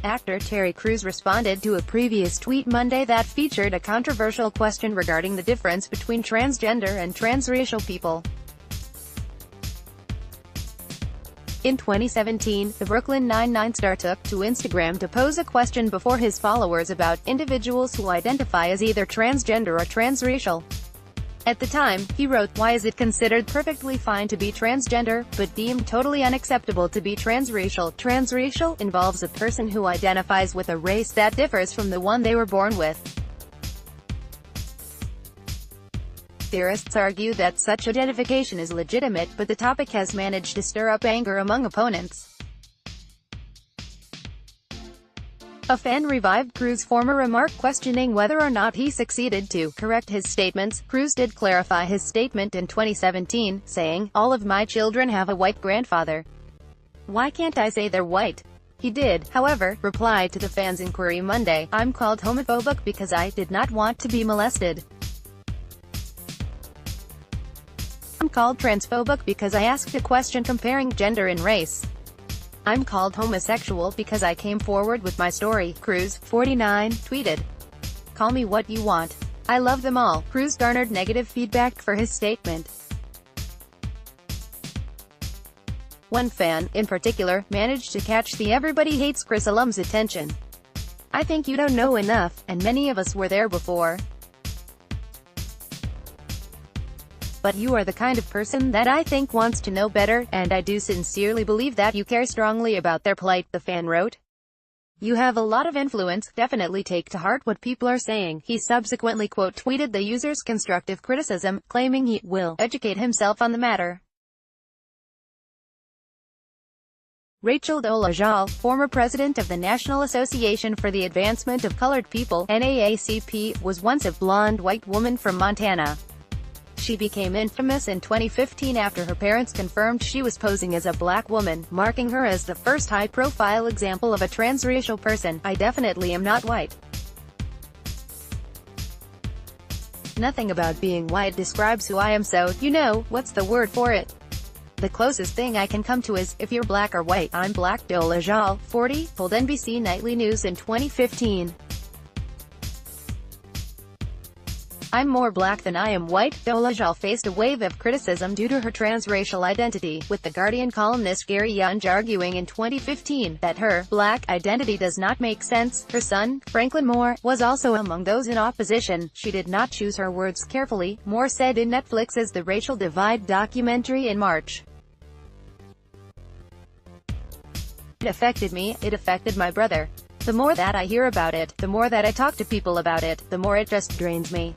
Actor Terry Crews responded to a previous tweet Monday that featured a controversial question regarding the difference between transgender and transracial people. In 2017, the Brooklyn Nine-Nine star took to Instagram to pose a question before his followers about individuals who identify as either transgender or transracial. At the time, he wrote, "Why is it considered perfectly fine to be transgender, but deemed totally unacceptable to be transracial? Transracial involves a person who identifies with a race that differs from the one they were born with." Theorists argue that such identification is legitimate, but the topic has managed to stir up anger among opponents. A fan revived Crews' former remark questioning whether or not he succeeded to correct his statements. Crews did clarify his statement in 2017, saying, "All of my children have a white grandfather. Why can't I say they're white?" He did, however, reply to the fans' inquiry Monday, "I'm called homophobic because I did not want to be molested. I'm called transphobic because I asked a question comparing gender and race. I'm called homosexual because I came forward with my story." Crews, 49, tweeted, "Call me what you want. I love them all." Crews garnered negative feedback for his statement. One fan, in particular, managed to catch the "Everybody Hates Chris" alum's attention. "I think you don't know enough, and many of us were there before. But you are the kind of person that I think wants to know better, and I do sincerely believe that you care strongly about their plight," the fan wrote. "You have a lot of influence, definitely take to heart what people are saying." He subsequently quote-tweeted the user's constructive criticism, claiming he will educate himself on the matter. Rachel Dolezal, former president of the National Association for the Advancement of Colored People, NAACP, was once a blonde white woman from Montana. She became infamous in 2015 after her parents confirmed she was posing as a black woman, marking her as the first high-profile example of a transracial person. "I definitely am not white. Nothing about being white describes who I am, so, you know, what's the word for it? The closest thing I can come to is, if you're black or white, I'm black." Dolezal, 40, told NBC Nightly News in 2015. "I'm more black than I am white." Dolezal faced a wave of criticism due to her transracial identity, with The Guardian columnist Gary Younge arguing in 2015 that her black identity does not make sense. Her son, Franklin Moore, was also among those in opposition. "She did not choose her words carefully," Moore said in Netflix's The Racial Divide documentary in March. "It affected me, it affected my brother. The more that I hear about it, the more that I talk to people about it, the more it just drains me.